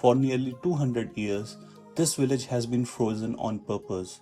For nearly 200 years, this village has been frozen on purpose,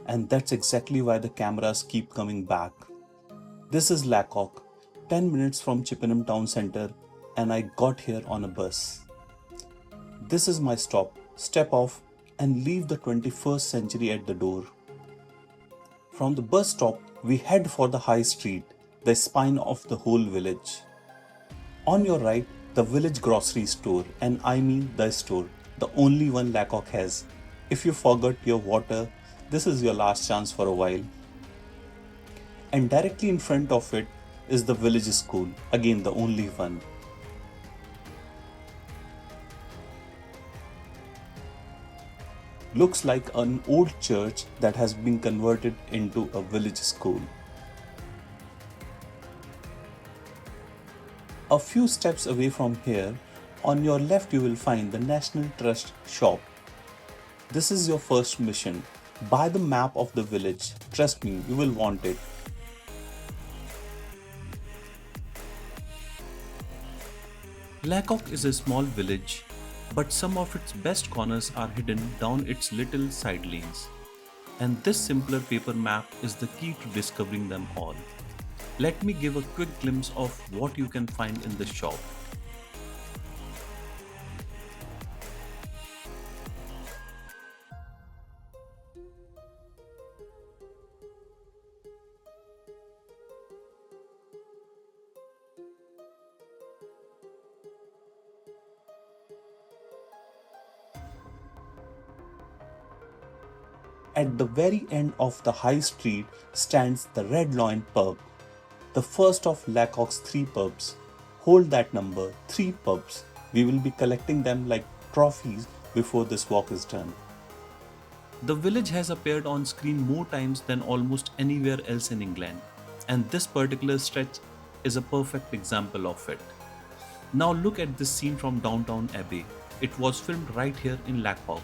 and that's exactly why the cameras keep coming back. This is Lacock, 10 minutes from Chippenham town centre, and I got here on a bus. This is my stop. Step off and leave the 21st century at the door. From the bus stop, we head for the high street, the spine of the whole village. On your right, the village grocery store, and I mean the store, the only one Lacock has. If you forgot your water, this is your last chance for a while. And directly in front of it is the village school, again the only one. Looks like an old church that has been converted into a village school. A few steps away from here, on your left you will find the National Trust shop. This is your first mission. Buy the map of the village. Trust me, you will want it. Lacock is a small village, but some of its best corners are hidden down its little side lanes. And this simpler paper map is the key to discovering them all. Let me give a quick glimpse of what you can find in this shop. At the very end of the high street stands the Red Lion pub, the first of Lacock's 3 pubs. Hold that number, 3 pubs. We will be collecting them like trophies before this walk is done. The village has appeared on screen more times than almost anywhere else in England, and this particular stretch is a perfect example of it. Now look at this scene from downtown Abbey. It was filmed right here in Lacock.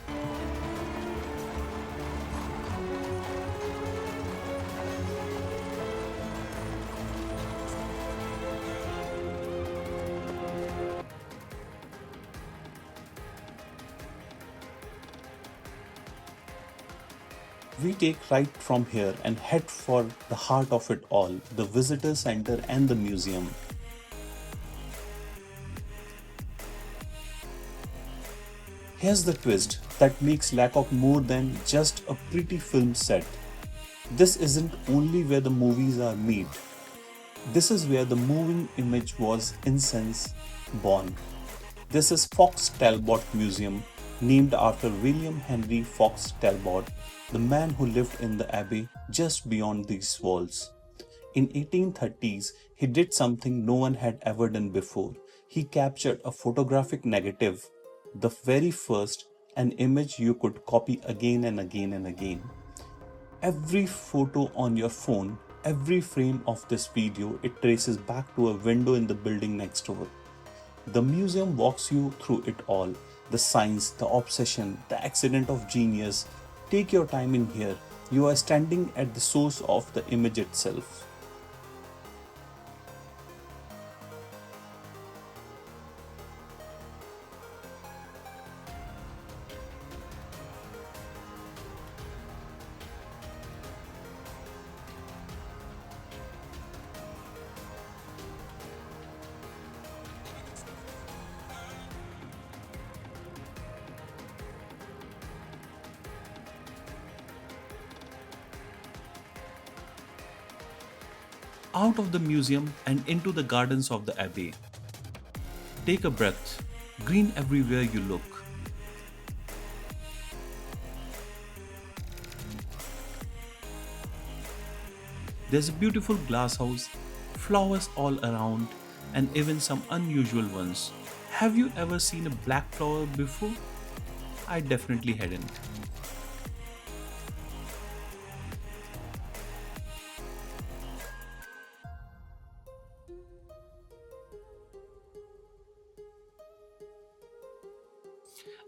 We take right from here and head for the heart of it all, the visitor center and the museum. Here's the twist that makes Lacock more than just a pretty film set. This isn't only where the movies are made. This is where the moving image was in sense born. This is Fox Talbot Museum, named after William Henry Fox Talbot, the man who lived in the Abbey just beyond these walls. In 1830s, he did something no one had ever done before. He captured a photographic negative, the very first, an image you could copy again and again and again. Every photo on your phone, every frame of this video, it traces back to a window in the building next door. The museum walks you through it all, the science, the obsession, the accident of genius. Take your time in here. You are standing at the source of the image itself. Out of the museum and into the gardens of the Abbey. Take a breath. Green everywhere you look. There's a beautiful glasshouse, flowers all around, and even some unusual ones. Have you ever seen a black flower before? I definitely hadn't.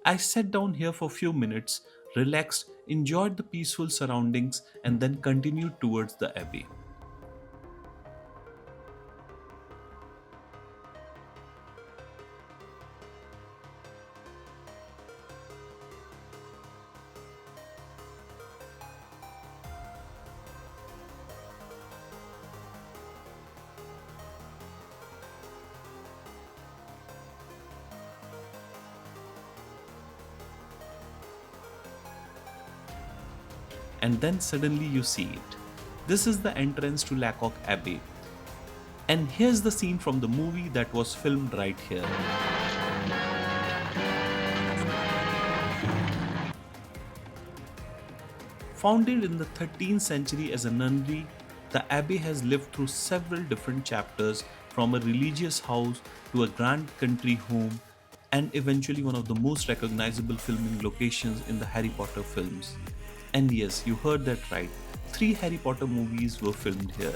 I sat down here for a few minutes, relaxed, enjoyed the peaceful surroundings, and then continued towards the Abbey. and then suddenly you see it. This is the entrance to Lacock Abbey. And here's the scene from the movie that was filmed right here. Founded in the 13th century as a nunnery, the abbey has lived through several different chapters, from a religious house to a grand country home, and eventually one of the most recognizable filming locations in the Harry Potter films. And yes, you heard that right, 3 Harry Potter movies were filmed here.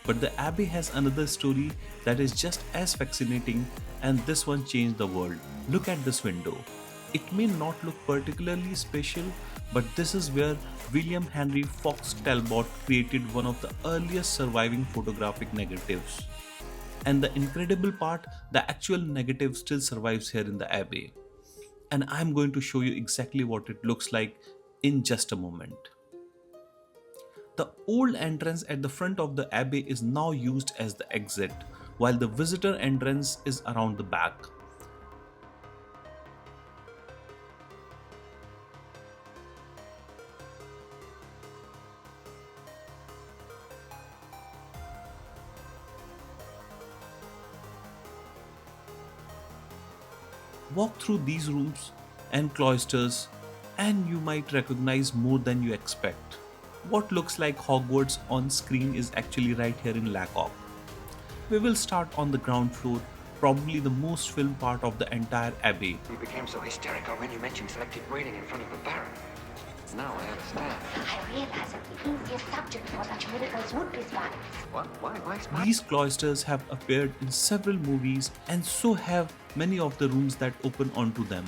But the abbey has another story that is just as fascinating, and this one changed the world. Look at this window. It may not look particularly special, but this is where William Henry Fox Talbot created one of the earliest surviving photographic negatives. And the incredible part, the actual negative still survives here in the abbey. And I'm going to show you exactly what it looks like in just a moment. The old entrance at the front of the abbey is now used as the exit, while the visitor entrance is around the back. Walk through these rooms and cloisters, and you might recognize more than you expect. What looks like Hogwarts on screen is actually right here in Lacock. We will start on the ground floor, probably the most filmed part of the entire abbey. You became so hysterical when you mentioned selective breeding in front of the Baron. Now I understand. I realize that the easiest subject for such miracles would be spiders. What? Why spiders? These cloisters have appeared in several movies, and so have many of the rooms that open onto them.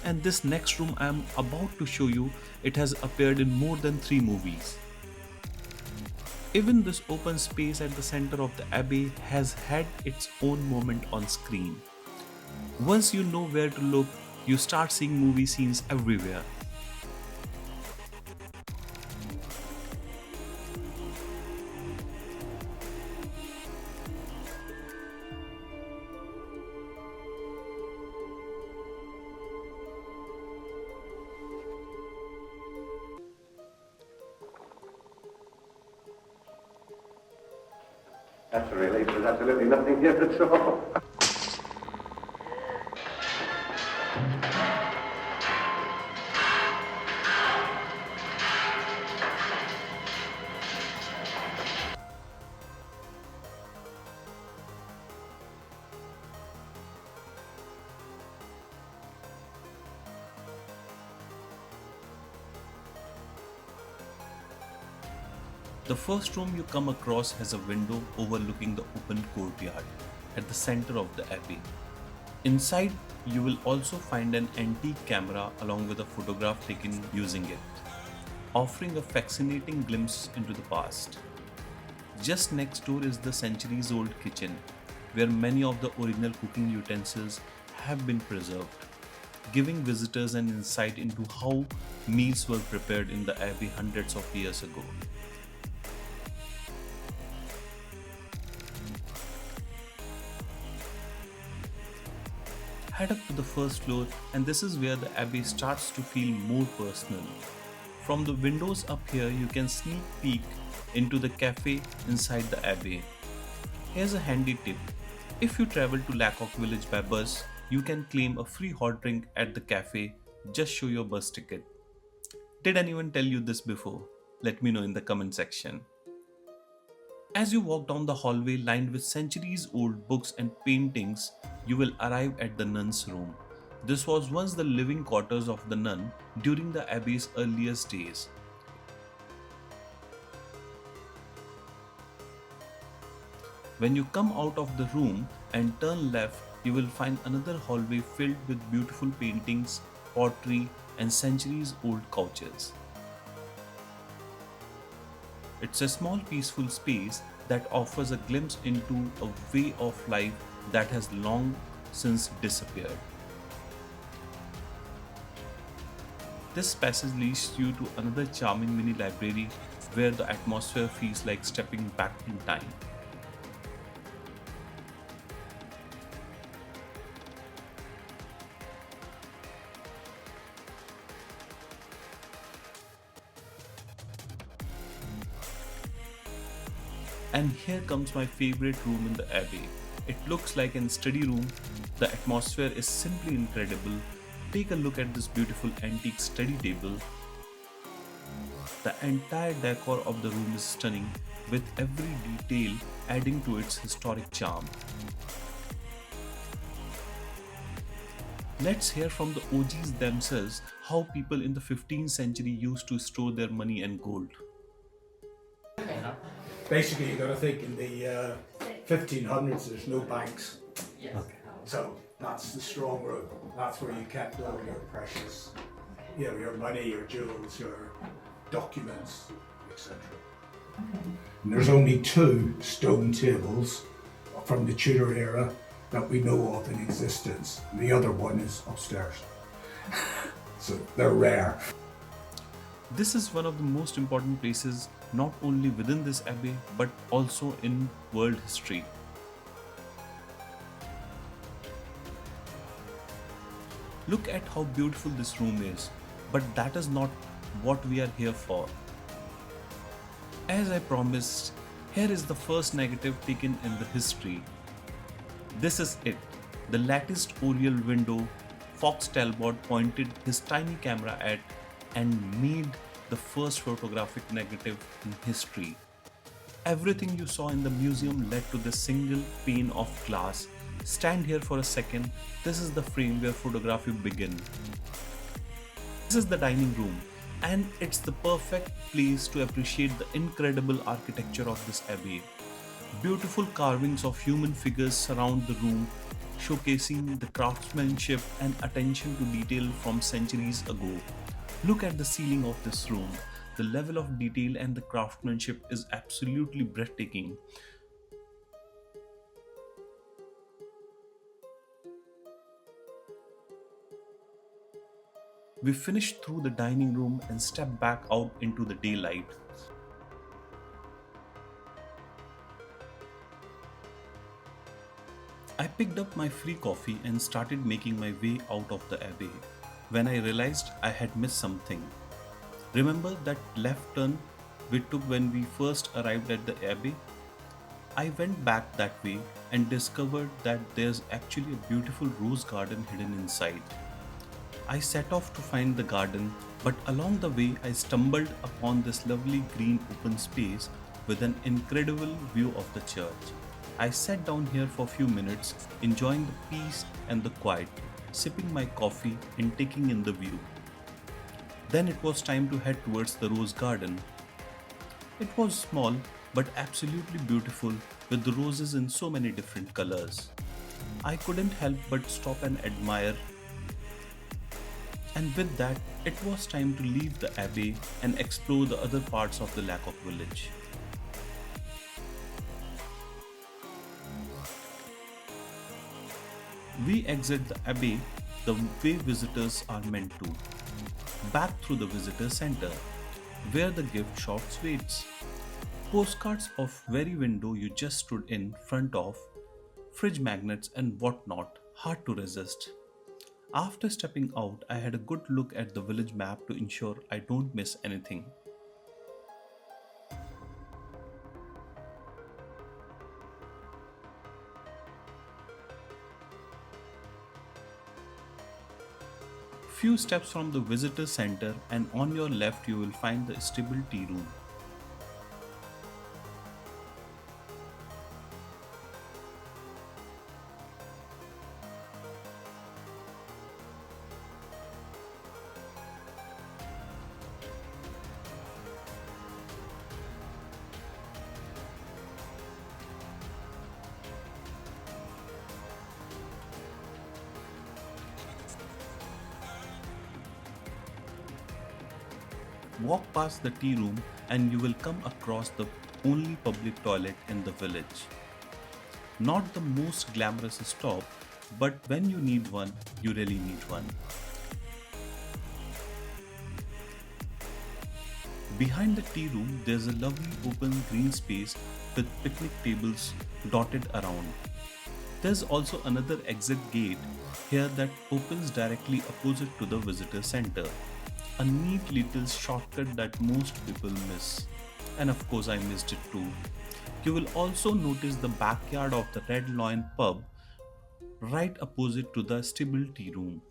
And this next room I am about to show you, it has appeared in more than 3 movies. Even this open space at the center of the abbey has had its own moment on screen. Once you know where to look, you start seeing movie scenes everywhere. That's a relief. There's absolutely nothing here at all. The first room you come across has a window overlooking the open courtyard at the center of the abbey. Inside, you will also find an antique camera along with a photograph taken using it, offering a fascinating glimpse into the past. Just next door is the centuries-old kitchen, where many of the original cooking utensils have been preserved, giving visitors an insight into how meals were prepared in the abbey hundreds of years ago. Head up to the first floor, and this is where the abbey starts to feel more personal. From the windows up here, you can sneak peek into the cafe inside the abbey. Here's a handy tip. If you travel to Lacock village by bus, you can claim a free hot drink at the cafe. Just show your bus ticket. Did anyone tell you this before? Let me know in the comment section. As you walk down the hallway lined with centuries-old books and paintings, you will arrive at the nun's room. This was once the living quarters of the nun during the abbey's earliest days. When you come out of the room and turn left, you will find another hallway filled with beautiful paintings, pottery, and centuries-old couches. It's a small peaceful space that offers a glimpse into a way of life that has long since disappeared. This passage leads you to another charming mini library where the atmosphere feels like stepping back in time. And here comes my favorite room in the Abbey. It looks like an study room. The atmosphere is simply incredible. Take a look at this beautiful antique study table. The entire decor of the room is stunning, with every detail adding to its historic charm. Let's hear from the OGs themselves how people in the 15th century used to store their money and gold. Basically, you've got to think in the 1500s, there's no banks. Okay. So that's the strong room. That's where you kept all your precious, your money, your jewels, your documents, etc. And there's only 2 stone tables from the Tudor era that we know of in existence. The other one is upstairs. So they're rare. This is one of the most important places not only within this abbey but also in world history. Look at how beautiful this room is, but that is not what we are here for. As I promised, here is the first negative taken in the history. This is it, the latticed oriel window Fox Talbot pointed his tiny camera at and made the first photographic negative in history. Everything you saw in the museum led to this single pane of glass. Stand here for a second. This is the frame where photography began. This is the dining room, and it's the perfect place to appreciate the incredible architecture of this abbey. Beautiful carvings of human figures surround the room, showcasing the craftsmanship and attention to detail from centuries ago. Look at the ceiling of this room. The level of detail and the craftsmanship is absolutely breathtaking. We finished through the dining room and stepped back out into the daylight. I picked up my free coffee and started making my way out of the abbey when I realized I had missed something. Remember that left turn we took when we first arrived at the abbey? I went back that way and discovered that there's actually a beautiful rose garden hidden inside. I set off to find the garden, but along the way I stumbled upon this lovely green open space with an incredible view of the church. I sat down here for a few minutes, enjoying the peace and the quiet, sipping my coffee and taking in the view. Then it was time to head towards the rose garden. It was small but absolutely beautiful, with the roses in so many different colors. I couldn't help but stop and admire. And with that, it was time to leave the abbey and explore the other parts of the Lacock village. We exit the abbey the way visitors are meant to, back through the visitor center, where the gift shops waits. Postcards of very window you just stood in front of, fridge magnets and whatnot, hard to resist. After stepping out, I had a good look at the village map to ensure I don't miss anything. Few steps from the visitor center and on your left you will find the stable tea room. Walk past the tea room and you will come across the only public toilet in the village. Not the most glamorous stop, but when you need one, you really need one. Behind the tea room, there's a lovely open green space with picnic tables dotted around. There's also another exit gate here that opens directly opposite to the visitor center. A neat little shortcut that most people miss. And of course I missed it too. You will also notice the backyard of the Red Lion pub right opposite to the stable tea room.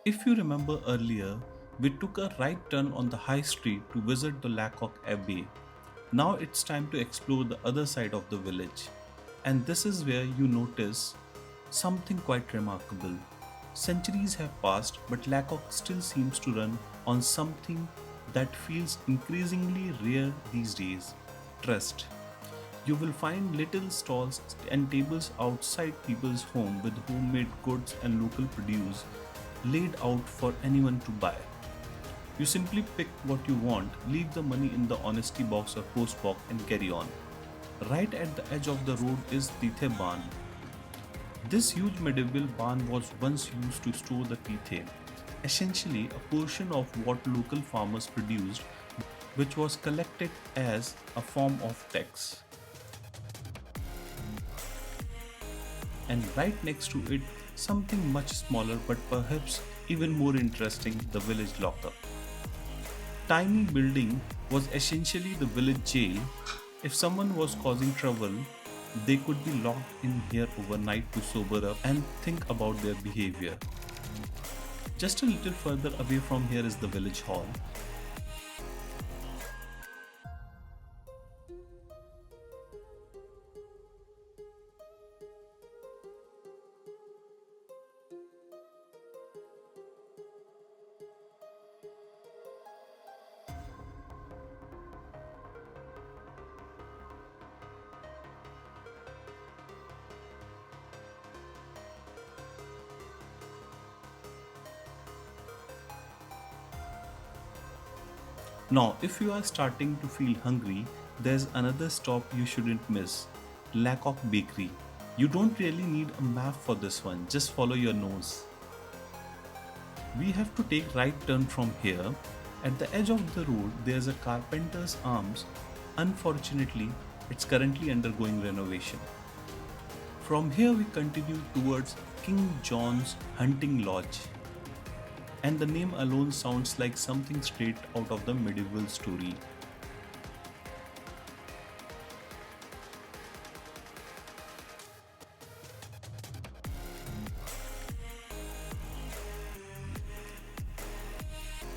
If you remember earlier, we took a right turn on the high street to visit the Lacock Abbey. Now it's time to explore the other side of the village. And this is where you notice something quite remarkable. Centuries have passed, but Lacock still seems to run on something that feels increasingly rare these days: trust. You will find little stalls and tables outside people's home with homemade goods and local produce laid out for anyone to buy. You simply pick what you want, leave the money in the honesty box or post box and carry on. Right at the edge of the road is Tithe barn. This huge medieval barn was once used to store the Tithe, essentially a portion of what local farmers produced, which was collected as a form of tax. And right next to it, something much smaller but perhaps even more interesting, the village lockup. Tiny building was essentially the village jail. If someone was causing trouble, they could be locked in here overnight to sober up and think about their behavior. Just a little further away from here is the village hall. Now, if you are starting to feel hungry, there's another stop you shouldn't miss: Lacock Bakery. You don't really need a map for this one, just follow your nose. We have to take right turn from here. At the edge of the road, there's a Carpenter's Arms. Unfortunately, it's currently undergoing renovation. From here we continue towards King John's Hunting Lodge. And the name alone sounds like something straight out of the medieval story.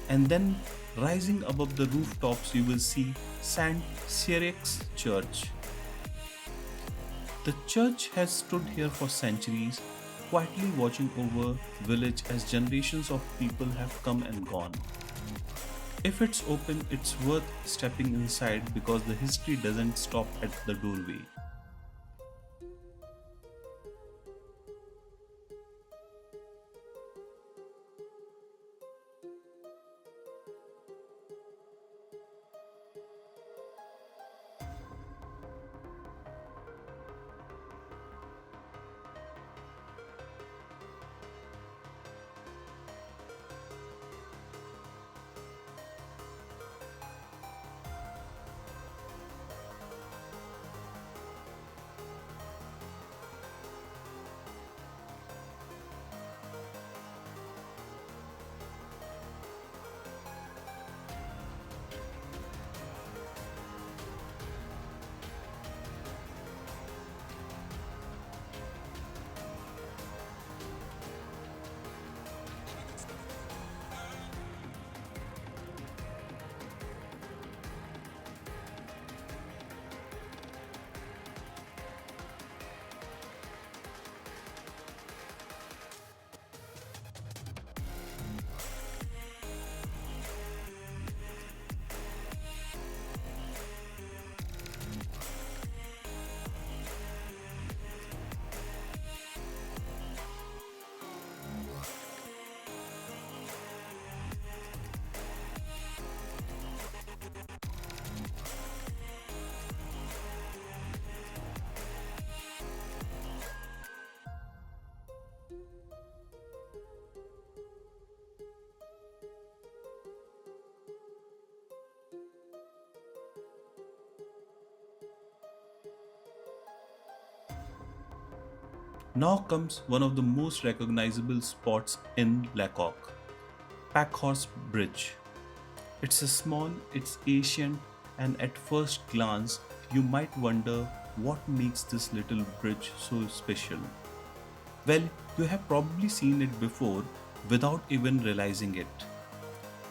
And then rising above the rooftops you will see St. Cyriac's church. The church has stood here for centuries, quietly watching over village as generations of people have come and gone. If it's open, it's worth stepping inside because the history doesn't stop at the doorway. Now comes one of the most recognizable spots in Lacock, Packhorse Bridge. It's a small, it's ancient, and at first glance, you might wonder what makes this little bridge so special. Well, you have probably seen it before without even realizing it.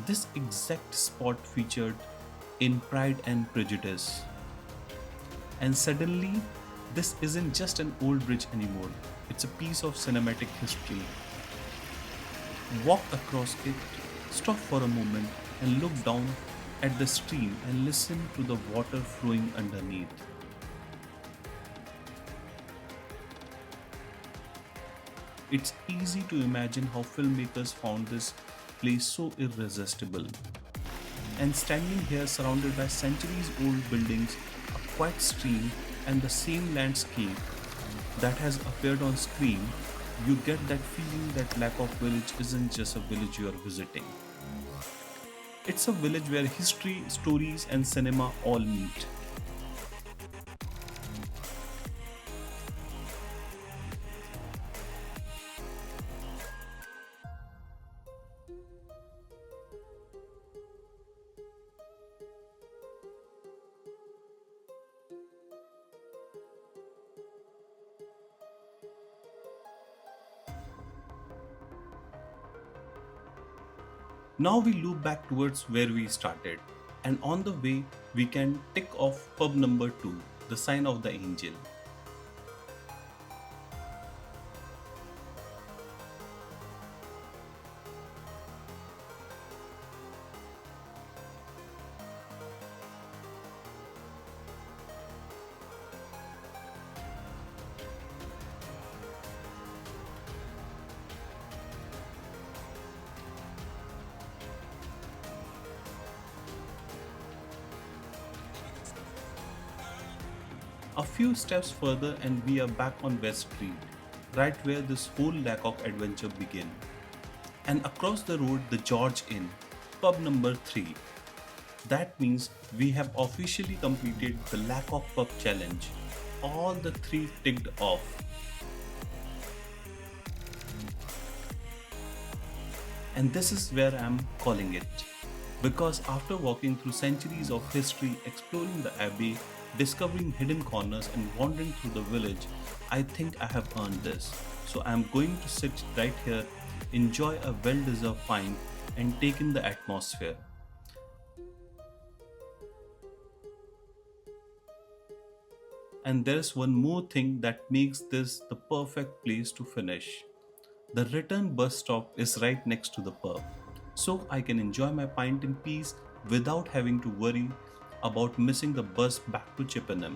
This exact spot featured in Pride and Prejudice. And suddenly, this isn't just an old bridge anymore, it's a piece of cinematic history. Walk across it, stop for a moment, and look down at the stream and listen to the water flowing underneath. It's easy to imagine how filmmakers found this place so irresistible. And standing here surrounded by centuries old buildings, a quiet stream, and the same landscape that has appeared on screen, you get that feeling that Lacock Village isn't just a village you are visiting. It's a village where history, stories, and cinema all meet. Now we loop back towards where we started, and on the way we can tick off pub number 2, the Sign of the Angel. A few steps further and we are back on West Street, right where this whole Lacock adventure began. And across the road, the George Inn, pub number 3. That means we have officially completed the Lacock Pub Challenge. All the 3 ticked off. And this is where I am calling it. Because after walking through centuries of history, exploring the Abbey, discovering hidden corners and wandering through the village, I think I have earned this. So I am going to sit right here, enjoy a well-deserved pint and take in the atmosphere. And there's one more thing that makes this the perfect place to finish. The return bus stop is right next to the pub, so I can enjoy my pint in peace without having to worry about missing the bus back to Chippenham.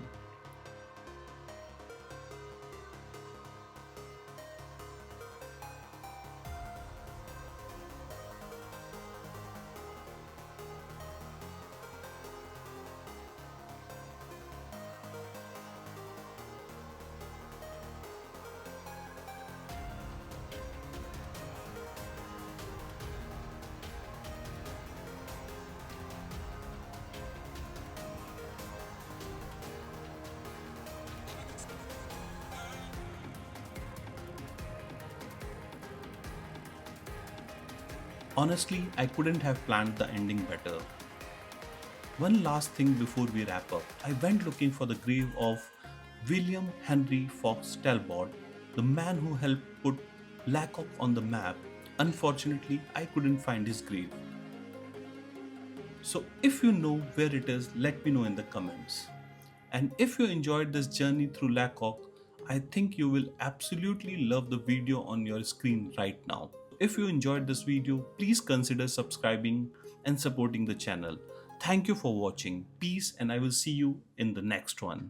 Honestly, I couldn't have planned the ending better. One last thing before we wrap up. I went looking for the grave of William Henry Fox Talbot, the man who helped put Lacock on the map. Unfortunately, I couldn't find his grave. So if you know where it is, let me know in the comments. And if you enjoyed this journey through Lacock, I think you will absolutely love the video on your screen right now. If you enjoyed this video, please consider subscribing and supporting the channel. Thank you for watching. Peace, and I will see you in the next one.